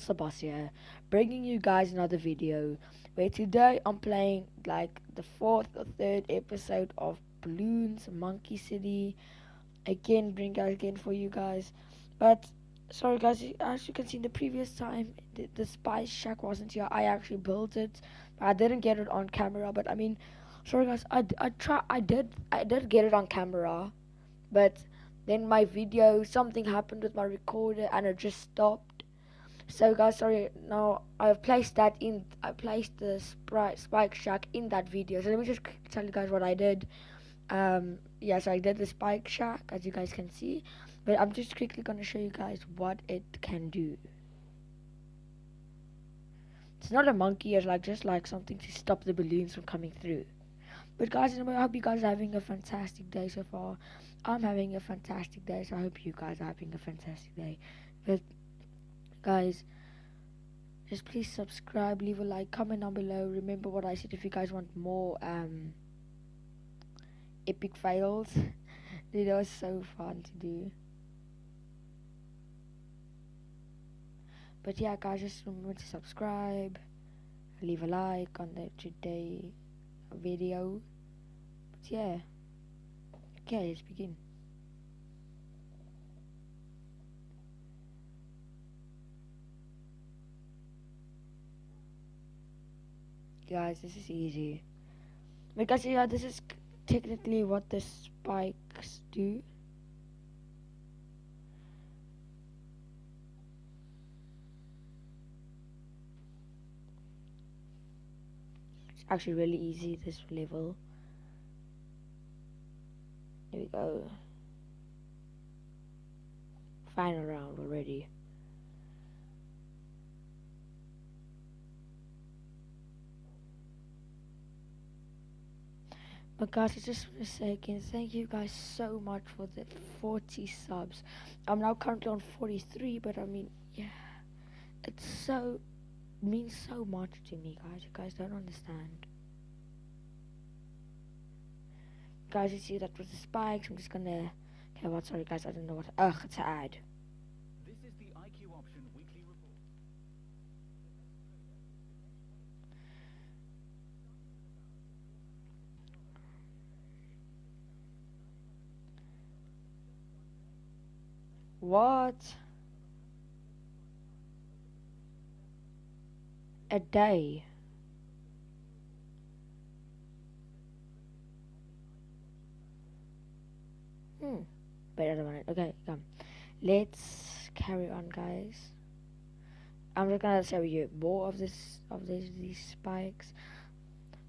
MILTS-DA-BOSS here, bringing you guys another video where today I'm playing like the fourth or third episode of Bloons Monkey City. Again, bring guys again for you guys. But sorry guys, as you can see in the previous time, the spy shack wasn't here. I actually built it, but I didn't get it on camera. But I mean, sorry guys, I did get it on camera, but then my video, something happened with my recorder and it just stopped. So guys, sorry, now I placed the spike shack in that video. So let me just tell you guys what I did. Yes, I did the spike shack, as you guys can see, but I'm just quickly going to show you guys what it can do. It's not a monkey, it's just like something to stop the balloons from coming through. But guys, I hope you guys are having a fantastic day so far. I'm having a fantastic day, so I hope you guys are having a fantastic day. But guys, just please subscribe, leave a like, comment down below. Remember what I said if you guys want more epic fails. Dude, that was so fun to do. But yeah guys, just remember to subscribe, leave a like on the today video. But yeah, okay, let's begin. Guys, this is easy. Because yeah, this is technically what the spikes do. It's actually really easy, this level. Here we go. Final round already. But guys, I just want to say again, thank you guys so much for the 40 subs. I'm now currently on 43, but I mean, yeah, means so much to me, guys. You guys don't understand. Guys, you see that with the spikes, I'm just gonna, okay, what, sorry guys, I don't know what, it's an ad. This is the IQ Option Weekly Report. What? A day? Wait, I don't want it. Okay, come. Let's carry on, guys. I'm just gonna show you more of these spikes.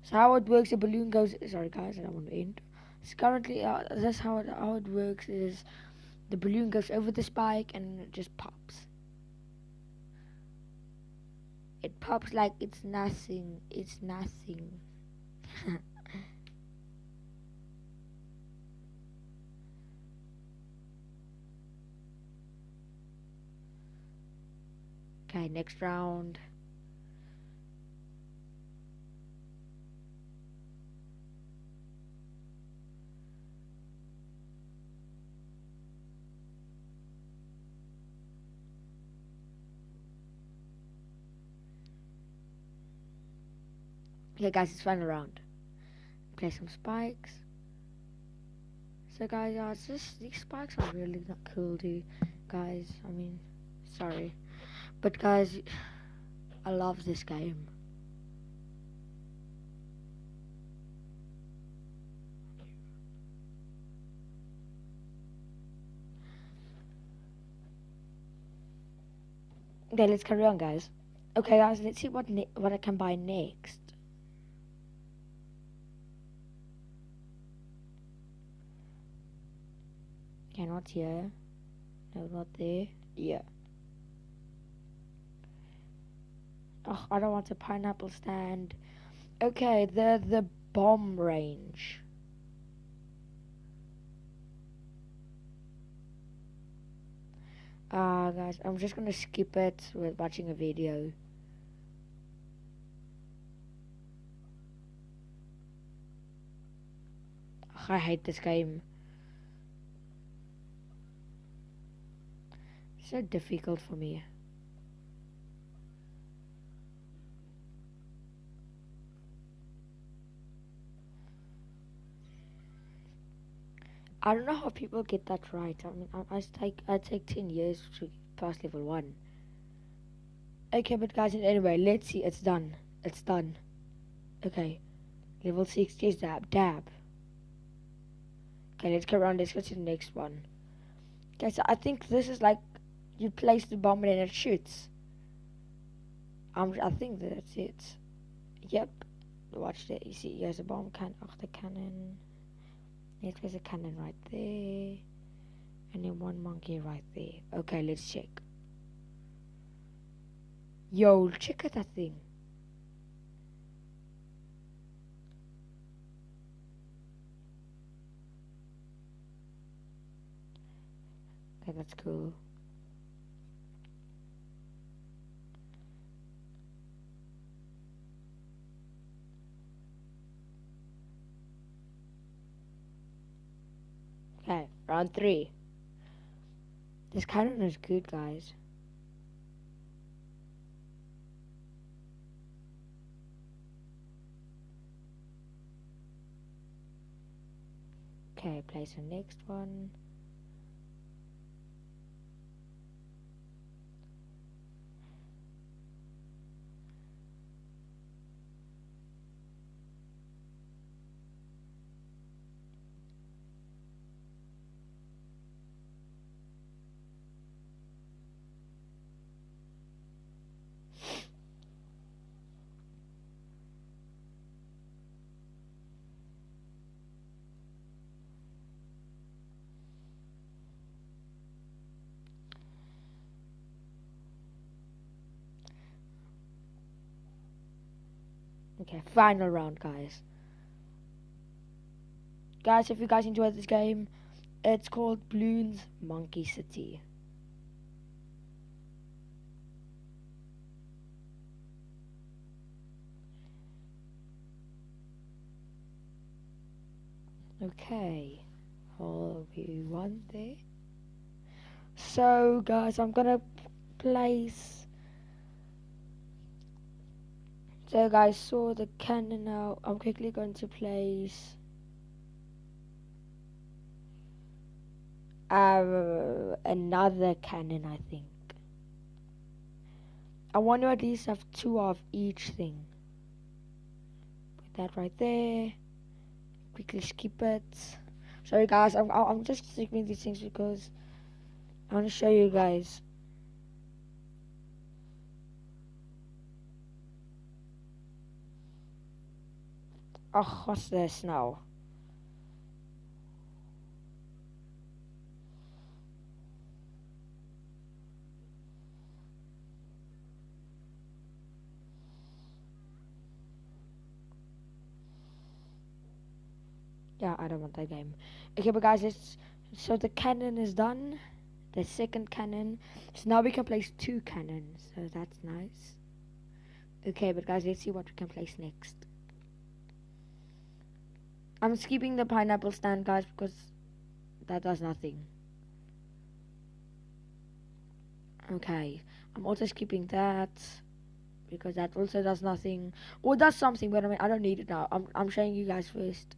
So how it works, the balloon goes. Sorry, guys, I don't want to end. So currently, that's how it works. Is the balloon goes over the spike and it just pops. It pops like it's nothing. It's nothing. Okay, next round. Okay, guys, it's final round. Play some spikes. So, guys, it's just these spikes are really not cool, dude. Guys, I mean, sorry, but guys, I love this game. Okay, let's carry on, guys. Okay, guys, let's see what I can buy next. Okay, not here. No, not there. Yeah. Oh, I don't want a pineapple stand. Okay, the bomb range. Guys, I'm just gonna skip it with watching a video. Ugh, I hate this game. So difficult for me. I don't know how people get that right. I mean, I take 10 years to pass level 1. Okay, but guys, anyway, let's see. It's done. It's done. Okay, level 6 is dab. Okay, let's go around. Let's go to the next one. Okay, so I think this is like you place the bomb and then it shoots. I think that's it. Yep. Watch that. You see, here's a bomb the cannon. Let's place a cannon right there. And then one monkey right there. Okay, let's check. Yo, check out that thing. Okay, that's cool. Okay, round 3. This cannon is good, guys. Okay, place the next one. Okay, final round, guys. Guys, if you guys enjoyed this game, it's called Bloons Monkey City. Okay, all we want there. So, guys, I'm gonna place. So, guys, saw the cannon now. I'm quickly going to place. Another cannon, I think. I want to at least have 2 of each thing. Put that right there. Quickly skip it. Sorry, guys, I'm just skipping these things because I want to show you guys. Oh, what's this now? Yeah, I don't want that game. Okay, but guys, so the cannon is done. The second cannon. So now we can place 2 cannons. So that's nice. Okay, but guys, let's see what we can place next. I'm skipping the pineapple stand, guys, because that does nothing. Okay, I'm also skipping that because that also does nothing. Or does something, but I mean, I don't need it now. I'm showing you guys first.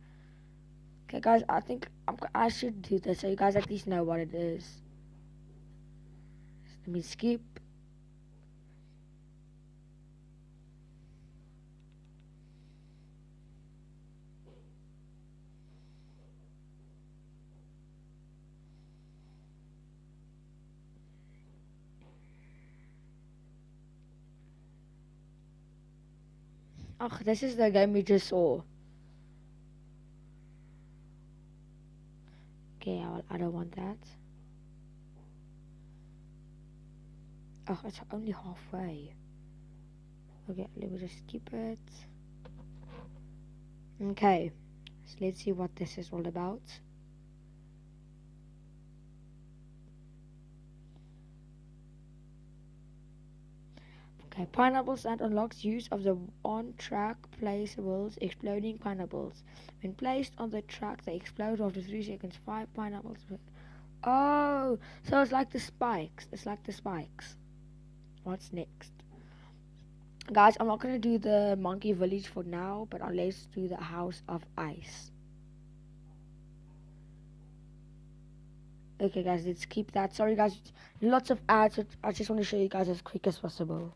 Okay, guys, I think I should do this so you guys at least know what it is. Let me skip. Oh, this is the game we just saw. Okay, I don't want that. Oh, it's only halfway. Okay, let me just skip it. Okay, so let's see what this is all about. Okay, pineapple stand unlocks use of the on-track placeables exploding pineapples. When placed on the track, they explode after 3 seconds. 5 pineapples. Oh, so it's like the spikes. It's like the spikes. What's next? Guys, I'm not going to do the monkey village for now, but let's do the house of ice. Okay, guys, let's keep that. Sorry, guys, lots of ads. But I just want to show you guys as quick as possible.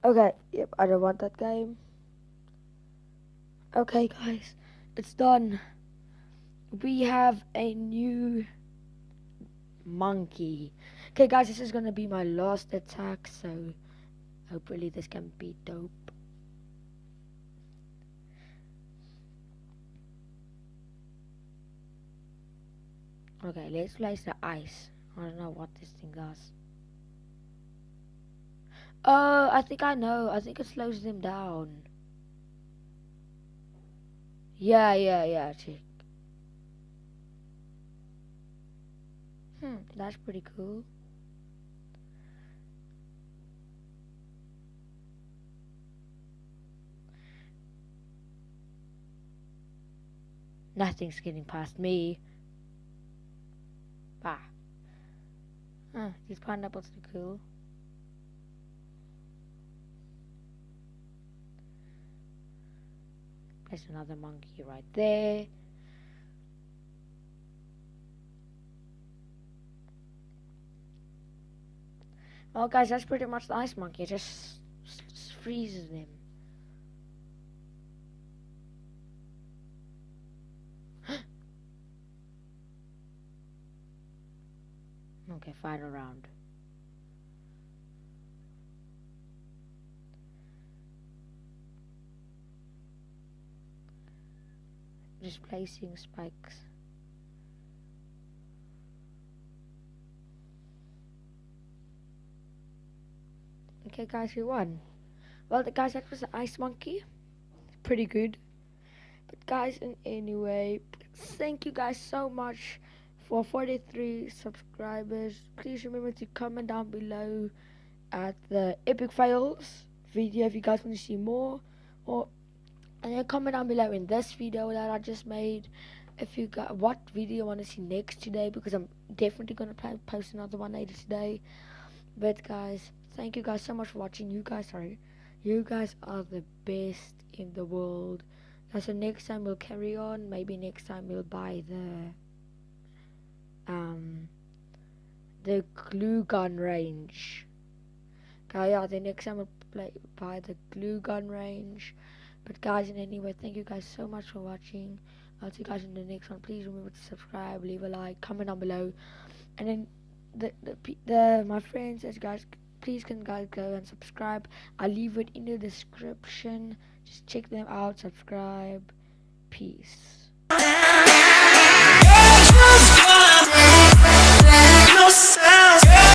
Okay, yep, I don't want that game. Okay, guys, it's done. We have a new monkey. Okay, guys, this is gonna be my last attack, so hopefully this can be dope. Okay, let's place the ice. I don't know what this thing does. Oh, I think I know. I think it slows them down. Yeah, check. That's pretty cool. Nothing's getting past me. Bah. These pineapples are cool. There's another monkey right there. Well, guys, that's pretty much the ice monkey. It just freezes them. Okay, final round. Just placing spikes. Okay, guys, we won. Well, guys, that was the ice monkey. Pretty good. But guys, anyway, thank you guys so much for 43 subscribers. Please remember to comment down below at the epic fails video if you guys want to see more, and then comment down below in this video that I just made if you got what video you want to see next today, because I'm definitely gonna post another one later today. But guys, thank you guys so much for watching. You guys are the best in the world. Now, so next time we'll carry on. Maybe next time we'll buy the glue gun range. Okay, yeah, the next time we'll buy the glue gun range. But guys, anyway, thank you guys so much for watching. I'll see you guys in the next one. Please remember to subscribe, leave a like, comment down below, and then my friends, as guys, please can guys go and subscribe. I'll leave it in the description. Just check them out, subscribe. Peace.